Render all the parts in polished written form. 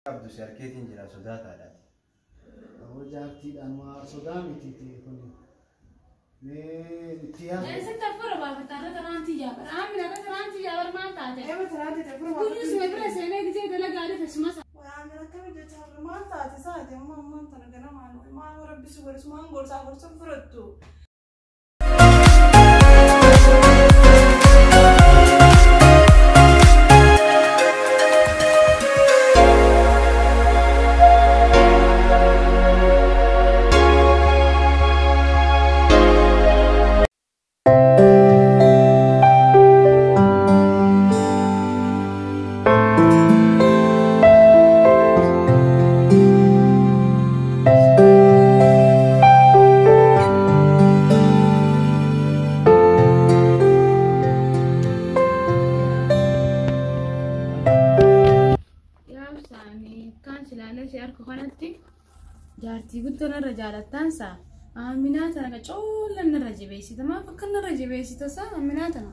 عبد الشركات إنجلا سودات على وجاكتي أنواع سودامي تيتي كوني نتيا أنا ستفرغ بابا ترى ترانتي جابر عامل أنا ترانتي جابر ما تعرف أيوة ترانتي تفرغ كل اسمه بس أنا جيت أنا قاعدة في اسمه وعامل كم جت ما تعرف ساعتي ما ترى كنا ما ربي سوى اسمه نقول سافر سفرتو جارتي قلت أنا رجالة تانسى آمنات أنا كجول لنا رجبيسي تمام فكرنا رجبيسي تسا آمنات أنا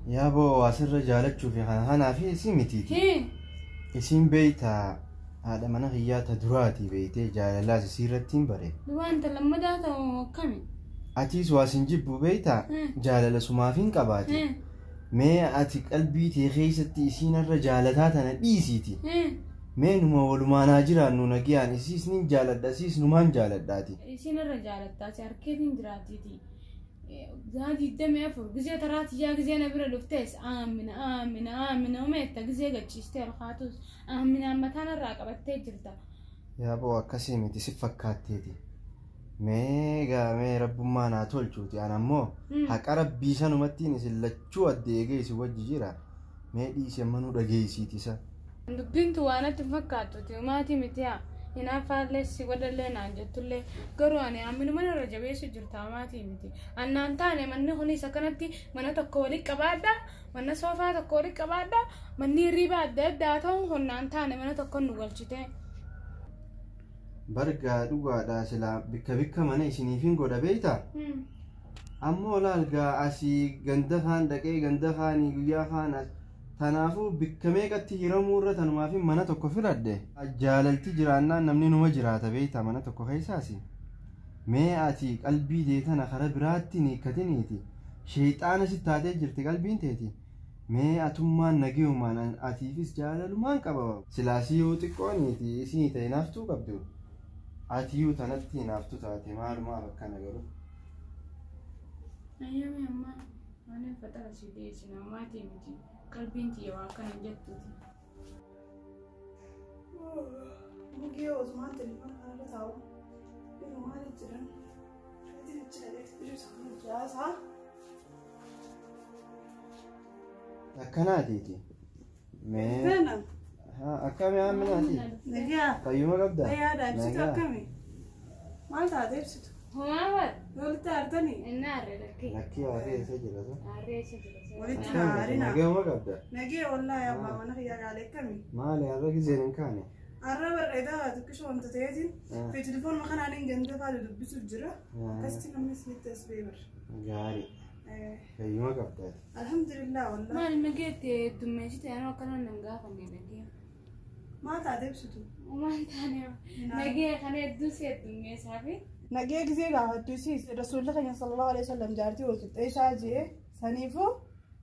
يا بو واسر رجالك شوفي أنا في سمتي هي اسم بيتا هذا من غيات دراتي بيتي جاللا سيرتين بري دوان أنت لما داتا وكمي أتيس واسنجب بيتا جاللا سمافين كباتي ما أتيك قلبي تيخيستي سين الرجالات أنا ديسيتي مين هو ولما ناجر إنه نجيان إسيس نجالد أسيس نمان جالد داتي إسين الرجالة تاسي أركيدين دراتي دي زادي الدم يفر جزية تراتي جا جزية نبرة لفتيس آمن آمن آمن وميتا جزية قد شيستي الخاتوس آمن آمتان الراقبة تجرتا يا بو كسيمي تسفكات تيتي ميغا مي رب ما ناتول شوتي أنا مو حق عرب بيسانو متيني سلتشو الديجي سوى جيرا مي دي سمنو دجيسي تيسا دبنت وانا تفكرت وماتي متيا هنا فالس ولا لنا جتله قرواني عملوا من الرجبي سجرتا ماتي متي أنا أنتاني من هوني سكنتي من تقولي كبادا من سوفا تقولي كبادا من ريبا داتهم هون أنتاني من تقول نقولشته برجع دوغا دا سلا بك من يسنيفين قدا بيتا أمو لالجا أسي جندخان دكي جندخاني جويا خان تنافو بكميكة هيرمورة تنما في منا تكو في رده جاللتي جرانا نمني نما جراتا بيتا منا تكو خيساسي مي آتي قلبي ديتنا خرب راتي نيكتنيتي شيطان ستاتي جرتي قلبين تيتي مي أتمان نجيو مانا آتي فيس جاللو مان قبوا سلاسيو تكونيتي سينيتي نافتو قبدو آتيو تنتي نافتو تاتي مالو ما بكنا قرو أيام يا أما أنا فترة سيدي ماتي متي قلبينتي واكن جتتي مجيء وزمان تلفون أنا بتاعه إنه ما نجرن هذه الجالة بيجي سامي جاهز ها أكناتيتي مي فينا ها أكمي عملاتي نجيا طيب ما قبدا يا ده بس أكمي ما تعرف بس هو أول قلت تعرفني النار لكي لكي عاري سجلة عاري سجلة ولد عارينا نجي ما قبدا نجيا والله يا ماما أنا خيال عليك كمي ما لي هذا زين كاني الربع إذا تكشف أنت تيجي في تليفون ما خلنا نيجي فالو دبسو الجرا كاستي لما سميت تسبيبر جاري أي ما قبدا الحمد لله والله ما نجيت دمشت أنا وكنا ننقاف نجي ما تعرف شو وما تاني نجي خلينا ندوس الدمية صافي نجي كذي قاعد تسيس رسول الله صلى الله عليه وسلم جارتي وقت إيش أجي سنيفو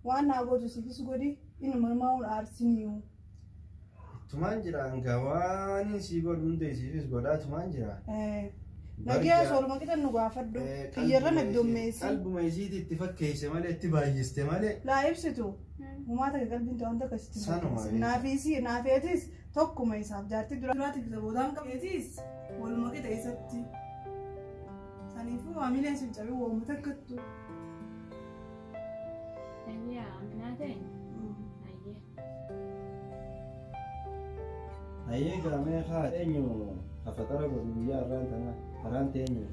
وأنا أقول تسيس قولي إنه مرماون أرسنيو تمانجرا انكواني سيقول من دي سيفيس قولا تمانجرا نجي أسول ما كده نقافدو كيرنا الدميسي قلب ما يزيد اتفكي سمالي اتبايس تمالي لا يبسطو وما تقدر قلبي انت عندك سانو نافيسي نافيتيس توكو ما يساب جارتي دراتي بتبودان كيتيس والما كده يسبتي سنيفو عاملين سبتي ومتكتو أيوة عملاتين أيه كلامي خا تانيو خفترة برويا ران تانيو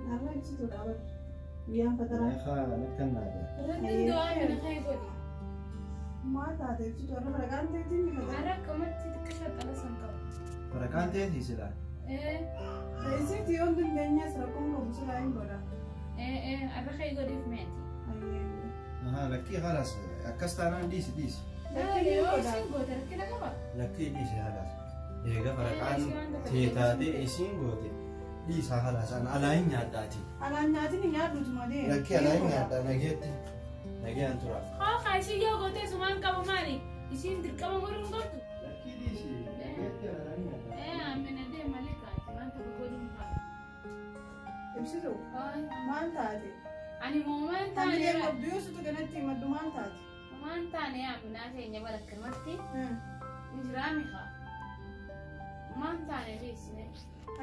أنا بسيطو دابر ويان فترة خا نكنا هذا ردين دوام من خير قولي ما تعرف بسيطو أنا برجعت تيجي أنا كمان تتكشف على سنكر فركان تاني سلا إيه بسيط يوم الدنيا سرقون بمسلاين برا إيه أنا خير قولي في ماتي ها لكي خلاص أكست أنا ديس لا يوم سنقول ترى كده كمان لكي ديس خلاص eega faraqaan teetaatee isiin goote dhiisaa halaasaan alaayin nyaadhaati. Alaan nyaatiin nyaadhuutu malee. Lakkii alaayin nyaadhaa nageetti nageen tura. Haa isin yoo gootee sumaan qabu maali? Isin dirqama godhuu hin qabdu. Lakkii dhiisii nageetti alaayin nyaadhaa. Ammina dee malee kaati wanta godhuu hin qabu. Ibsitu maal taate? Ani moomaan Ani taane deemu biyyoositu kanatti maddu maal taate? moomaan taane amminaa keenya balakkamatti injiraami haa. Moomaan taane beeksine.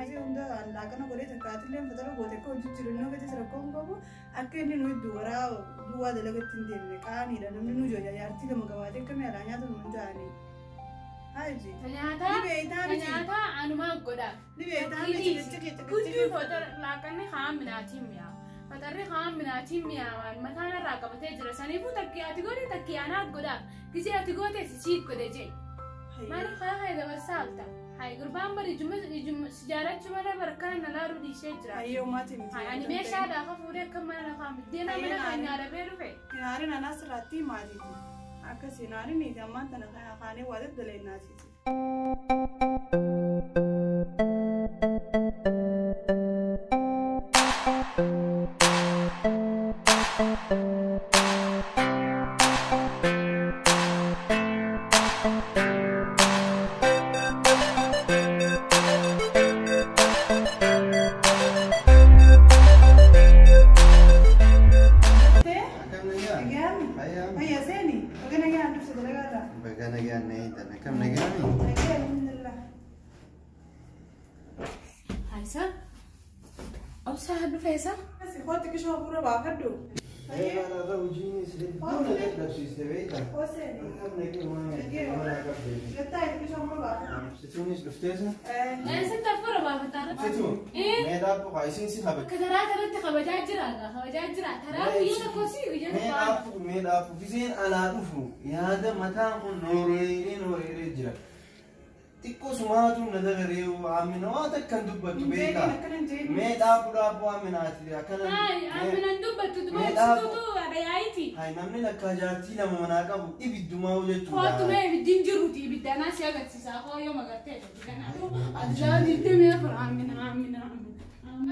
Asii hunda allaaqana godhee takkaatillee fatara goote akka hojii jiru inni ogeessa rakkoon qabu akka inni nuyi duwwaa dalagatti hin deemne qaaniidha namni nu jooja jaartii lama gabaatee akkamii alaa nyaata nu jaanii. Haji. Nyaataa anumaa godha. Guddi fatara laaqanni haa minaatiin mi'aawa. Fatarri haa minaatiin mi'aawaan mataan irraa qabatee jira. Saniifuu takkii ati godhe takkii anaat godha. Gisee ati goote siit godhe jee. Maaliif haa haa dabarsaa alta? Hai gurbaan bari si jaarachuu malee barakkana nalaaru dhiishee jira. Ayyoo maatii miti. Ani meeshaa laafa fuudhee akka mana lafaa middeena mana kan nyaadamee dhufe. Hinaariin anas irratti maatiiti. Akkasii hinaariin ammaan tana afaanii waa daddalee naatiiti. Sifooti kishoo bura baafadhu. Lafa hojiin sirriitti dadhabsiiste beektaa? Gattaa itti kishoo bura baafadhu. Situunis dhufteessa? Eessatti afura baafataa? Situu? Meedhaa bu'aa isiin si hafe. Akka taraa kanatti kabajaa jira. Taraa guyyaa tokko si guyyaa tokko. Meedhaa fufiseen alaa dhufu yaada mataan kun nooreeree jira. Xiqqoo sumaatu na dagaree amina waan takkan dubbattu beekaa. Meedhaa bu'aa aminaati akkana. Aminan dubbattu dubbatuutu adayaayti. Namni lakkaa jaartii lama manaa qabu ibiddumaa jechuudha. Kootu mee ibiddiin jiruuti ibiddanaa si agarsiisaa hooyyoo magartee addaa diddamee afur amina.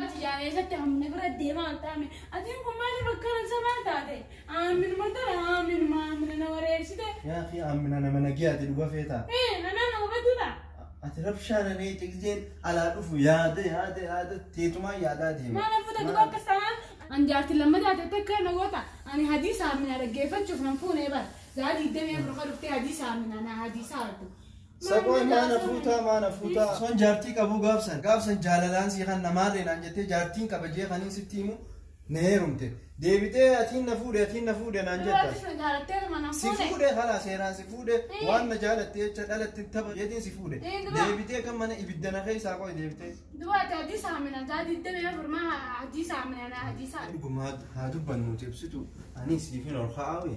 Ati yaaneessatti hamna bira deemaa taame atiin kun maaliif akkana sabaa taate? Amin matala amina na wareersite. Yaa fi amina nama nagiyaati dhuga feetaa. Anaa nama batudha. Ati rabshaananii xiqqeen alaa dhufu yaada teetumaa yaadaa deema. Maala futa dhuga akkas taanaan anjaarti lammataa ta'e akka nagoota ani hadiisa amina dhaggeeffachuuf nan fuunee bara. Zaadii iddamee afur dhuftee hadiisa amina na hadiisa argu. Saboon maana fuutaa. Son jaartii qabu gaafsan jaalalaan si kan namaarree naan jettee jaartiin qabajee kaniin sitti himu na heerumte. Deebitee atiin na fuudhe naan jetta. Si fuudhe halaa seeraan si fuudhe waan na jaalattee jecha dhalatti tapha jeetiin si fuudhe. Deebitee kan mana ibidda na keessaa qoy deebitee. Dubaati hadiisa amina zaadii iddamee afur maa hadiisa amina na hadiisa. Dhugumaa haa dubbannu ibsitu ani siifin ol kaa'awe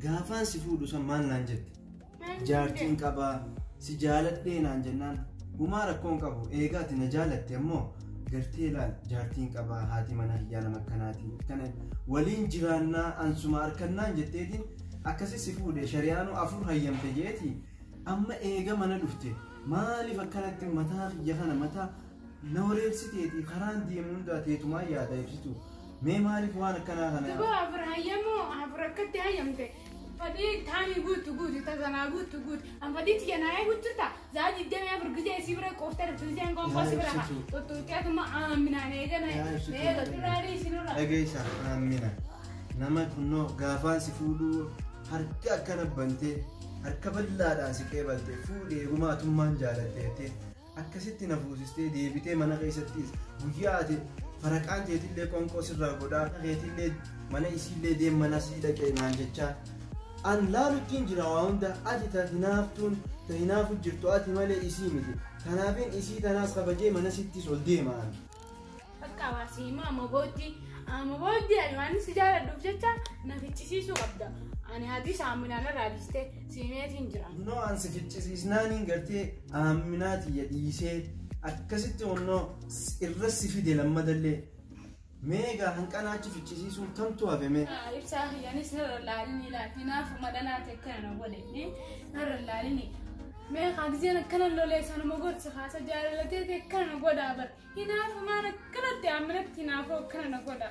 gaafaan si fuudhu san maal naan jette. Jaartiin qabaa si jaaladhee naan jennaan gumaa rakkoon qabu eegaati na jaalatte ammoo gartee laal jaartiin qabaa haati mana hiyyaa nama akkanaatiin kana waliin jiraannaa ansuma harkannaan jetteetiin akkasi si fuudhe shari'aanuu afur hayyamte jeeti amma eega mana dhufte maaliif akkanatti mataa hiyya kana mataa na wareersiteeti karaan deemu hundaa teetumaa yaada ibsitu mee maaliif waan akkanaa kana. Duba afur hayyamoo afur akkatti hayyamte. Fadii taanii guutu tasanaa guutu anfadii tiyanaayee guututa zaadii iddamee afur gizee si bira qooftaa dhuftuseen qoonqoo si bira haa tuttuuteetuma aaminaan eegana eega duraarii sinurra. Dhageessa aamina nama kunnoo gaafaan si fuudhuu harka akkana bantee harka bal'aadhaan si qeebalte fuudhee gumaatummaan jaalatteettee akkasitti na fuusistee deebitee mana keessattis guyyaa ati faraqaan teetillee qoonqoo sirraa godhaa teetillee mana isiillee deemana sii dhaqee naan jechaa. An laaluttiin jira waa hunda ati taatinaaftuun tahinaafu jirtu ati malee isii miti. Kanaafin isii tanaas kabajee mana sittis ol deemaan. Bakka waasiima amma booddee ani waan si jaaladhuuf jecha na ficcisiisuu qabda. Ani hadiisa amminaan irraa dhiistee siimeetiin jira. No an si ficcisiisnaaniin gartee amminaatiyya dhiisee akkasitti onnoo irra si fide lammadallee. Meegaa hanqanaachi ficcisiisuun kamtu hafeme. Ibsaa hiyyanis narra laalini laal. Hinaafu madhalaa ta'e kana na godhe. Narra laalini. ما خاطزين كنا لو ليس أنا ما قلت خاصة جارلتي كنا نقول أبر هنا فما كنا تعملت هنا فوق كنا نقول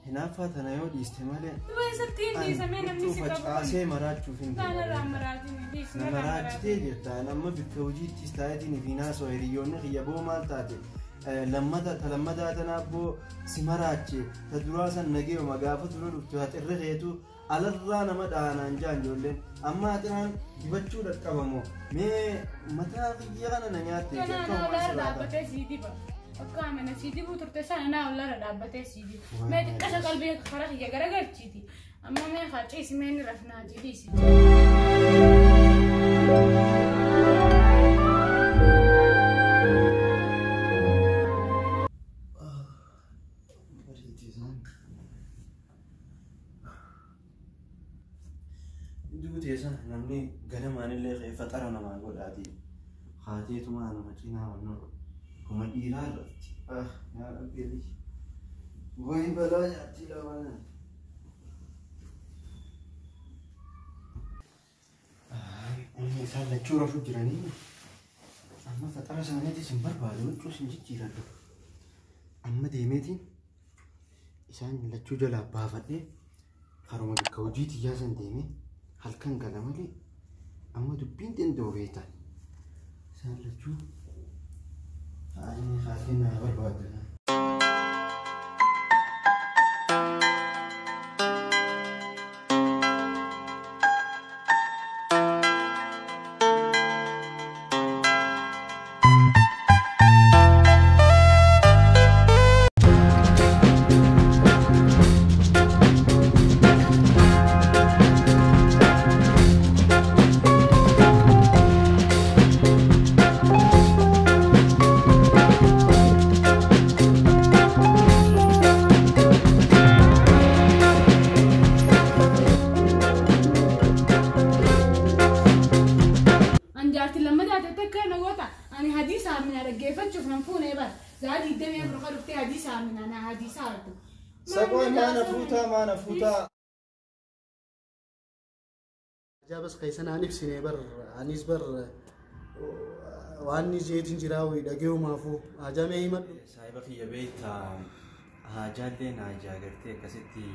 هنا فاتنا يود استعماله بس تين دي سمينا نسي كابو عسى مرات شوفين لا لا مراتي دي مرات تيجي أنا ما بتوجد تستعدين في ناس ويريون غيابو مالتاتي لما تنابو سمراتي تدراسا نجيو مقافة تقولوا تهترغيتو على الرانا ما دانا نجان جولين أما تنان يبتشو لتكبمو متى غيانا نياتي أنا لا دابتي سيدي با أكامل سيدي بو ترتسان أنا ولا دابتي سيدي ما تكشف قلبي خرج يا جرجر سيدي أما ما خاطر اسمي رفنا جدي سيدي namni ganamaan illee fatara namaa godhaati haateetuma nama cinaa wanno kuma dhiiraa irratti yaa rabbi wayi balaa nyaatti lamaan isaan lachuu rafuu jiranii amma fatara isaaniitis hin barbaadu huccuus hin jijjiiradhu amma deemeetiin isaan lachuu jalaa baafadhee haruma bakka hojii tiyyaasan deemee halkan galamale amma dubbiin danda'u beekta isaan lachuu haadhini haadhini naa barbaadana. سبوي ما نفوتا جابس خيسنا نفسي بر انيس بر واني زيت جراوي دغيو مافو اجامي يمد صاحب في بيت حاجات لنا جاغرتي كستي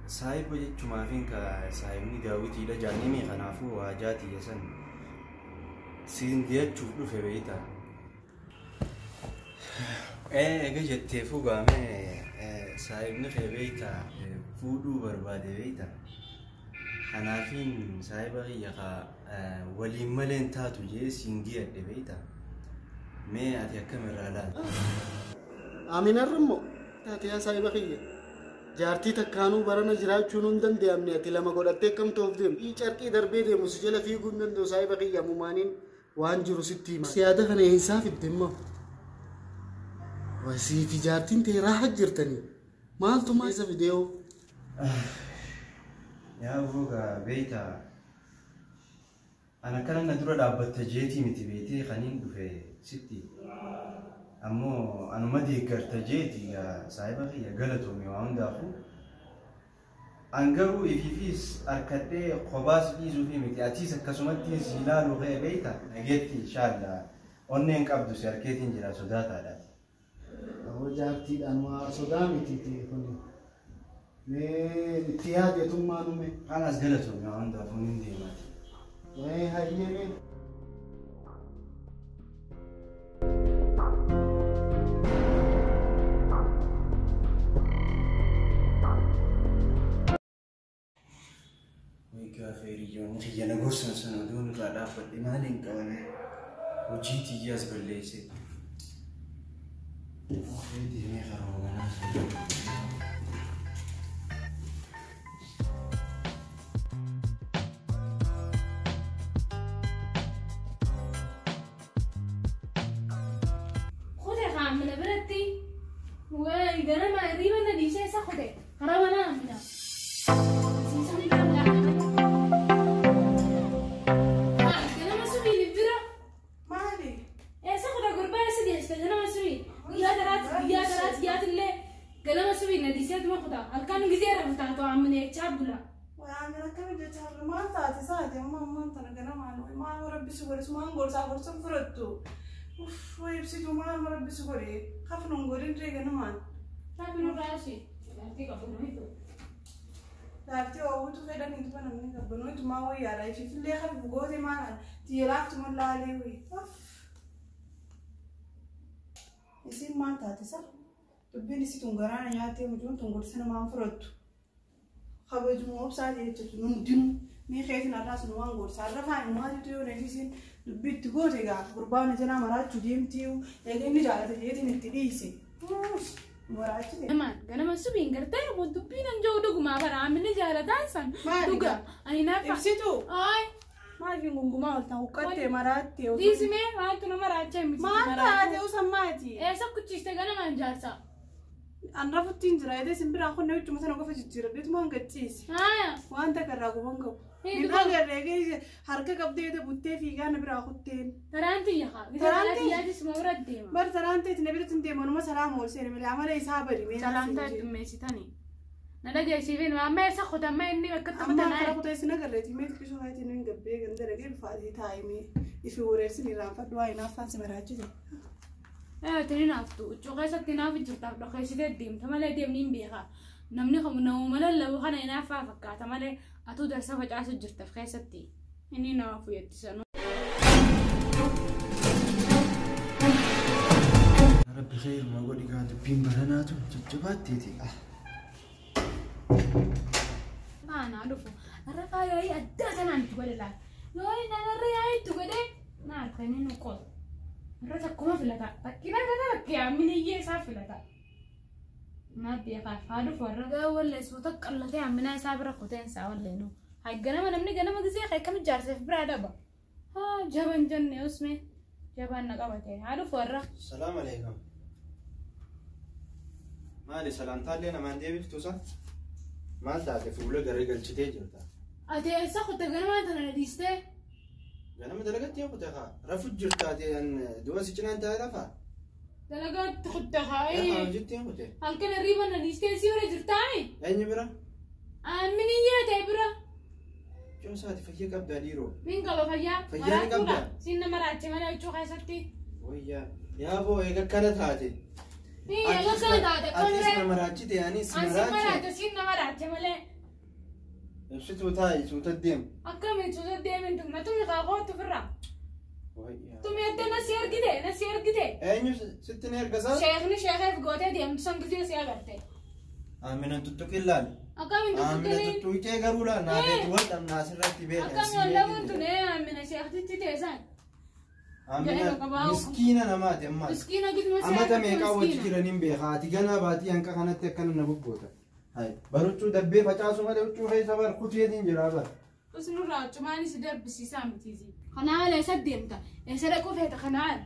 صاحب جما فين كا صاحبني داوتي لا جانيمي خنافو حاجاتي يسن سين ديت تشوفو في بيتا جت فوقا صاحبنا في بيتا فودو برباد بيتا حنافين صاحبه يقا ولي ملين تاتو جي سينجي بيتا ما اتيكم الرالان امين الرمو تاتي يا صاحبه جارتي تكانو برنا جراچون ندن دي امني اتي لما غدته كم توفدم اي چرقي دربي دي مسجله في غندن دو صاحبه يا ممانين وانجرو ستي ما سياده خن انصاف الدم وسي في جارتين تي راح جرتني مالتو ما إذا فيديو يا أبوغا بيتا أنا كان ندور دابت جيتي متي بيتي خنين دفع ستي أمو أنا ما دي كرت جيتي يا صاحبة يا غلطو ميوان داخو أنقرو إفيفيس أركتي خباز بيزو في متي أتيس كسمتي زلال وغير بيتا نجيتي إن شاء الله أنين كابدو سيركيتين جرا سوداتا داتي وجارتي أنواع صدامي تيتي كوني اتياد يتم مانومي أنا أسجلتهم يا عند فنين دي ماتي وين هاي ويكافيريون هي نقصنا سنودون رادع فالإيمان كمان وجيتي ياز بالليسي وخيدي مي خرونا خذي خام من برتي وإذا أنا ما أريد أن دي شيء سخذي خرابنا منا وأنا كم جت هذا ما تعطي صادق amma tana gana maal rabbi sugore sumaan gorsaa gorsan fudhattu. Way ibsitu maal rabbi sugore kafnuun godin reega namaan. Kafnuun raasi. Daartii qabanoitu. Daartii oowwitu fedhanii tuba namni qabanoitu maa wayyaadha ififillee kafi goote maal tiiraaftu mallaalee wayi. Isin maal taate sa? Dubbiin isi tungaraana nyaatee mucuun tungorsa namaan fudhattu. Kabajuma obsaati jechuudha numdinu ni xeetin arraas numaan gorsa arrafaan maatiitu yoo neefisiin dubbiitti goote gaafa gurbaana jalaa maraachuu deemtiiu eega inni jaalate jeetiin itti dhiise. Maraachi ganama subiin gartee immoo dubbiin anjoo dhugumaa baraamini jaalataan san dhuga ani naafa ibsitu ay maaliif gungumaa oltaan huqqattee maraattee dhiisimee waantu nama raachaa miti maal taate usammaati eessa kuchiiste ganamaan jaarsaa anrafuttiin jira edee simbiraan kunne huccuma sana qofa jijjiiradheetuma hangachiise wanta karraa guban qabu Nibra garreegee harka qabdee buttee fiigaa na biraa kutteen. Taraantii yaa taraantii yaadis mawra deema. Bar taraantii itti nabira tun deema numa salaam oolsee malee amala isaa bari. Salaamtaa dummeessitanii. Na dhageessiifin amma eessa qotamma inni akka taphatanaa. Amma akkana qotaa isin agarreeti mee xiqqisuu haayitiin hin gabbee ganda dhagee bifaatii taa'imee ifi wareersin irraanfadhu waa hinaaffaan si baraachise. Tini naaftu cuqeessatti naaf jirtaaf dhokeessitee deemta malee deemni hin beekaa. Namni nama malee labu kana hinaaffaa fakkaata malee atuu darsa facaasu jirtaaf keessatti inni nama fuyyattisa. Rabbi khayr ma godhi gaa dubbiin baranaatu jajjabaatteeti. Maanaa dhufu har'a faayyaa addaa sanaan itti godhe laata. Yoo inni narra yaa'e itti godhe maal kan inni qotu. Har'a takkuma filata. Bakkina kana bakkee amminiyyee isaa filata. Naabbii afaan dhufu har'a gaa walleessuuta qallatee amminaa isaa bira kuteen isaa walleenu. Ganama namni ganama gisee akkam ijaarseef biraa dhaba. Jaban jennee usme jaban na qabate. Haa dhufu har'a. Salaam alaikum. Maali salaamtaallee namaan deebiftuusa? Maal taate fuula garee galchitee jirta? Ati eessa kutte ganama tana dhiistee? Ganama dalagatti yoo kutte haa rafu jirtaate duba si cinaan taa'e lafaa? Dalagatti kutte haa hojjetti hin kutte? halkan hirriiba na dhiistee si bira jirtaami? Eenyu bira? Amminiyyee ta'e bira. Coosaati fayyaa qabdaa dhiiroo? Min qaba fayyaa? Fayyaa ni qabdaa? Siin nama raache malee huccuu keessatti. Wayyaa yaaboo eega kana taate. Eega kana taate Atis nama raachite anis maraache. Siin nama raache malee. Ibsituu taa'i suuta deemu. Akkamiin suuta deemin tumma tumni kaakootu firraa. Tummi adda nasi ergite. Eenyu sitti ni ergasaa? Sheekni sheekeef gootee deemtu san gisee si agarte. Aminan tuttuqin laali. Akkamiin tuttuqin? Amina tuttuqee garuu laal naafeetu wal naasirratti beekan. Akkamiin lamuun tunee amina sheektitti teessan. Amina miskiina namaati ammaa. Miskiina gituma sheekatti amata meeqaa wajji jiraniin beekaa ati ganaa baatii hanqa kanatti akkana na bubboota. Baruchuu dabbee facaasu malee huccuu keessa bar kuteetiin jira bar. Usnurraa cumaanis darbisiisaa mitiisi. Kanaa malee eessa deemta? Eessa dhaquu feeta kanaan?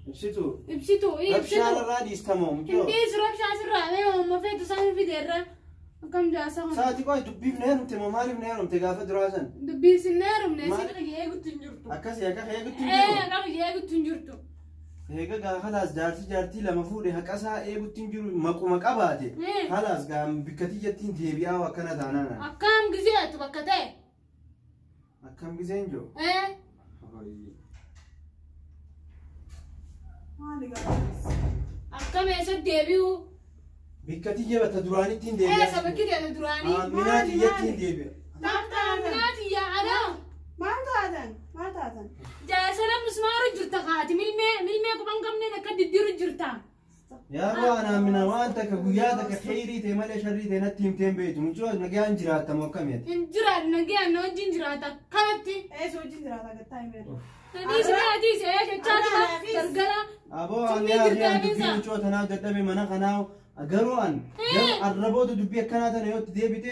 Ibsituu. Ibsituu. Rabshaan irraa dhiistamoo mucoo. Indiis rabshaan sirraa mee mamma feetu isaan fideerra. Akkam jaasa kana. Saati qoy dubbiif na heerumte moo maaliif na heerumte gaafa duraasan? Dubbiin sin na heerumne si dhaqa eegutti hin jirtu. Akkasii akka eegutti hin jiru. Dhaqa eegutti hin jirtu. Eega gaafa laas jaartii lama fuudhe haqasaa eegutti hin jiru maquma qabaate. Halaas gaam bikkatii jettiin deebi'aa akkana taanaan. Akkam gizeetu bakka ta'e. Akkam gizeen jiru? Akkam eessa deebi'u? Bikkatii jabata duraanitti hin deebi'aa. Eessa bakki deebi'u duraanii? Minaati jettiin deebi'a. Minaati yaa'adha. Maal taatan? Jaasala mismaaru jirta kaati milmee quban qabneen akka diddiiru jirta. Yaa baana mina waan takka guyyaa takka khayrii ta'e malee sharrii ta'e natti himteen beektu mucoo nagaan jiraata moo akkamiiti? Hin jiraatu nagaan na wajjin jiraata kanatti. Eessa wajjin jiraata gattaa hin beeku. Nadiis naatiis jechaatu gargara. Aboo ani yaa dubbii mucoo tanaa dadhabe mana kanaa garuu arrabootu dubbii akkanaa tana yoo itti deebite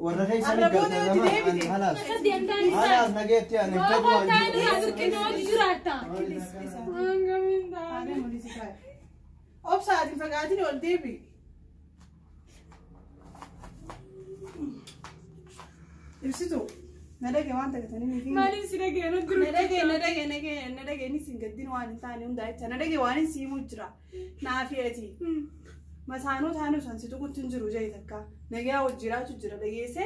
warra keessa ni galtama halaas halaas nageetti ani fedhu waan jiru. Obsaatiin fagaatiin ol deebi. Ibsitu nadhagee waan tagatanii miitii. Maaliif si dhagee na gurgurtaa? Nadhagee ni siin gaddin waan hin taane hundaa jecha nadhagee waan hin siimu jira. Naafeeti. Masaanoo taanuu san si tuqutti hin jiru jee takka. Nagaa wajjiraatu jira dhageesse.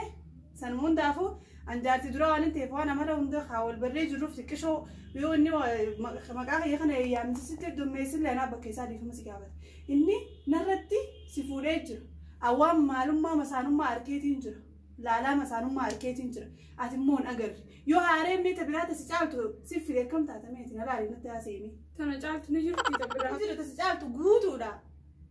San hundaafu anjaarti dura waan ta'eef waan amala hunda haawal barree jiruuf xiqqishoo yoo inni maqaa kiyya kana yaamsisitti dummeessin leenaa bakka isaa dhiifama si gaafata inni narratti si fuudhee jira awwaan maalummaa masaanummaa arkeetiin jira laalaa masaanummaa arkeetiin jira ati immoo hin agarre yoo haaree meeta biraata si caaltu si fidee kam taatameeti na laalii natti haaseemi tana caaltu ni jirti tabira jirta si caaltu guutuudha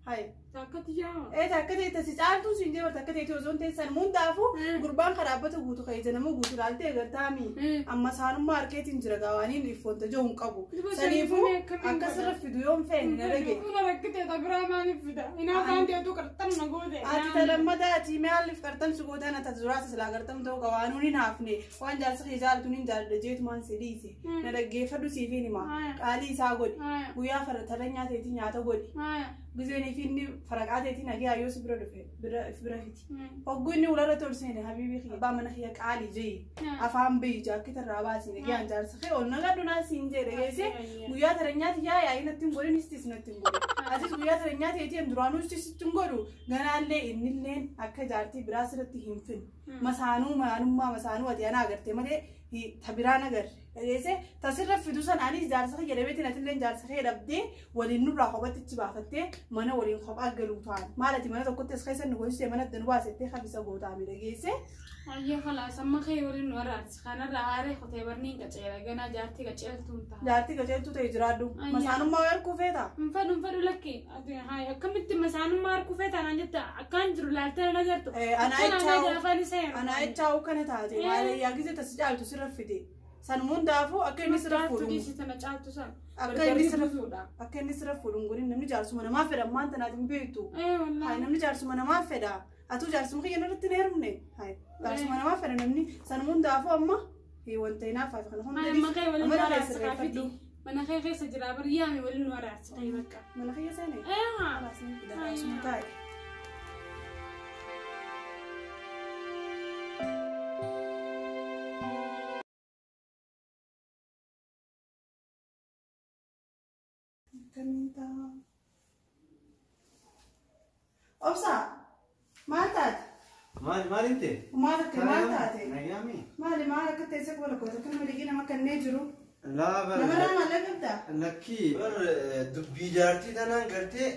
hay takkati jaa takkatee tasi caaltu siin jee takkatee tiyoo teessan mundaafu gurbaan kadhaabbata guutu kayyate nama guutu laaltee gartaami amma saanummaa arkeetiin jira gawaaniin dhiiffonta joo hin qabu saniifuu akkasirra fidu yoon feeni na dhage kuna rakkitee tabiraa maaliif fida inaa faanteetu qarxan na goote ati talammata ati maaliif qarxan si goote ana tazuraasa silaa qarxan ta'u gawaanuun hin haafne waan jaarsa kee jaalatuun hin jaalladha jeetumaan si dhiise na dhaggeeffadhu siifiin hima qaalii isaa godhi guyyaa taranyaa teetii nyaata godhi gizeenii fi inni faraqaateetiin hagee hayyoo si bira dhufe bira fiti hoggunni ularra tolseene habiibii kiyya abbaa mana kiyya qaalii jee afaan bayi jaakkita irraa baasine giyaan jaarsa kee ol naga dunaa siin jee dhageesse guyyaa taranyaati yaa yaa'i natti hin godhin istis natti hin godhin atis guyyaa taranyaati eetiin duraanuu istis itti hin godhu ganaallee innilleen akka jaartii biraa sirratti hin finnu masaanuu maanummaa masaanuu ati ana agartee malee tabiraan agarre dhageesse tasirra fidu san anis jaarsa kee jedhameetiin atilleen jaarsa kee dhabdee waliin nurraa kophattichi baafattee mana waliin kophaa galuu ta'an maalati mana tokkotti as keessa nu goosisee mana danu baasettee kabisa gootaa dhageesse ayya khalaas amma kee waliin nu waraarsi kanarraa aaree qotee barniin qaceela ganaa jaartii qaceeltuun ta'a jaartii qaceeltuu ta'e jiraadhu masaanummaa harkuu feeta hin fadhu lakki akkamitti masaanummaa harkuu feetaan an jetta akkaan jiru laaltee na agartu ana echaa kana taate maalee yaa gise tasi caaltu sirra fide san mundaafuu akka inni sirra fuudhu akka inni sirra fuudhu godhin namni jaarsuma namaa fedha ammaan tanaati hin beektu namni jaarsuma namaa fedha atuu jaarsuma kiyya irratti hin heerumne jaarsuma namaa fedha namni san mundaafuu amma wanta hinaaf hafa kana hunda mana kee keessa jira baryaami waliin nu waraarsi ta'e bakka mana kiyya seene jaarsuma taa'e Kanita. Obsa, matat. Maal inte? Matat. Nayami. Maal akka teesse kola koota kan maligi nama kannee jiru. Laa bar. Nama raan malee qabda. Lakki bar dubbii jaartii tanaan gartee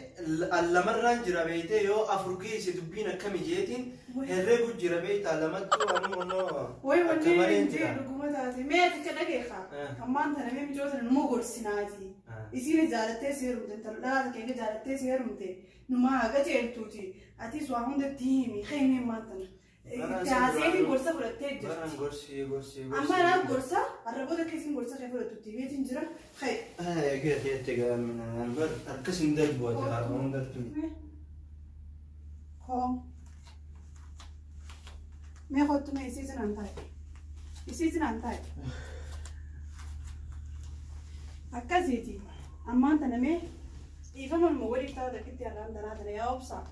lamarraan jira beeytee yoo afur geesse dubbiin akkami jeetiin herreegu jira beeytaa lamattuu ammoo Wai wanni jee dhuguma taate mee ati ka dhageeqa ammaan tana mee mijoota numa gorsinaati isiin jaalattee seerumte intala dhalaata keenya jaalattee seerumte numa haga jeeltuuti atis waa hundatti himi keemee ammaan tana Jaaseetiin gorsa fudhattee jirti. Baraan gorsi. Amma naaf gorsa arraboota keessin gorsa kee fudhattutti beetiin jira. Ka'e. Egaa gaamina bar akkas hin darbu ati harma hundattu. Hoo. Mee kottu mee isiisin an taa'e. Isiisin an taa'e. Akkasiiti. Ammaan tana mee dhiifama numa waliif ta'a takkitti har'aan tanaa tana yaa obsaa.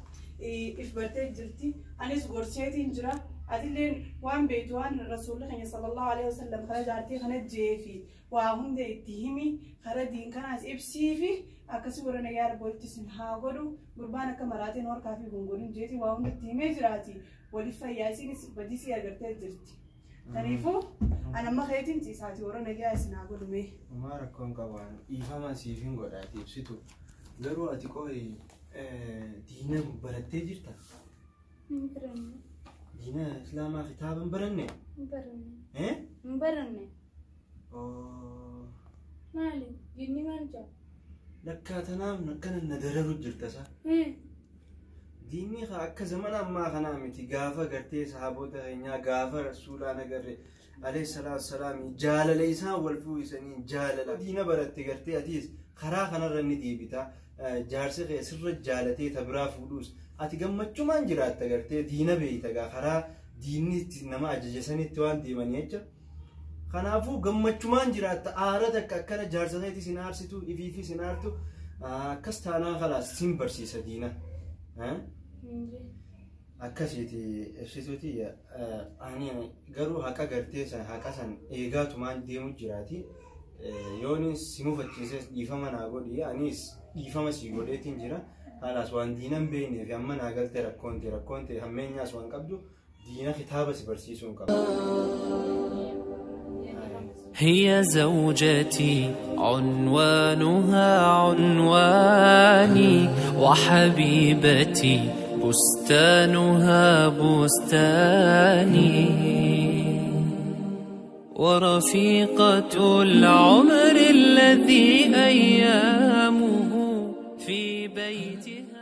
if bartee jirti anis gorseetiin jira atilleen waan beektu waan rasuulli keenya sallallahu alaihi wasallam kara jaartii kana jeefi waa hunda itti himi kara diin kanaas ibsiifi akkasi warra nagaa rabbooti sin haa godhu gurbaan akka maraatiin horkaa fi gongorin jeeti waa hunda itti himee jiraati waliif fayyaasiinis badisii agartee jirti taniifuu anamma keetiin ciisaati warra nagaa isin haa godhume Umaa rakkoon qabaan dhiifama siifin godhaati ibsitu garuu ati qo'i diina barattee jirta? Diina islaamaa kitaaban baranne? Baranne. Maali? Diinni maal jaa? Lakkaa tanaaf akkana na dararu jirta sa? Diinni akka zamana ammaa kanaa miti gaafa gartee sahaabota keenyaa gaafa rasuulaan agarre alayhi salaatu salaam jaalala isaan wal fuudhisanii jaalala diina baratte gartee atiis karaa kanarra ni deebita. Jaarsi kee sirra jaalatee tabiraa fuudhuus ati gammachumaan jiraatta gartee diina beeyta gaa karaa diinni nama ajajasanitti waan deemanii jecha kanaafuu gammachumaan jiraatta aara takka akkana jaarsa keetii sin aarsitu ifiifi sin aartu akkas taanaa kalaas sin barsiisa diina akkasiiti ibsituuti ani garuu haqa gartee haqa san eegaatumaan deemu jiraati yoonis simufachiises dhiifama naa godhi anis dhiifama si godheetiin jira haalaas waan diinan beekneef amma naa galte rakkoonte hammeenyaas waan qabdu دينا كتابة سبرسيسون قبل. هي زوجتي عنوانها عنواني، وحبيبتي بستانها بستاني، ورفيقة العمر الذي أيامه في بيتها.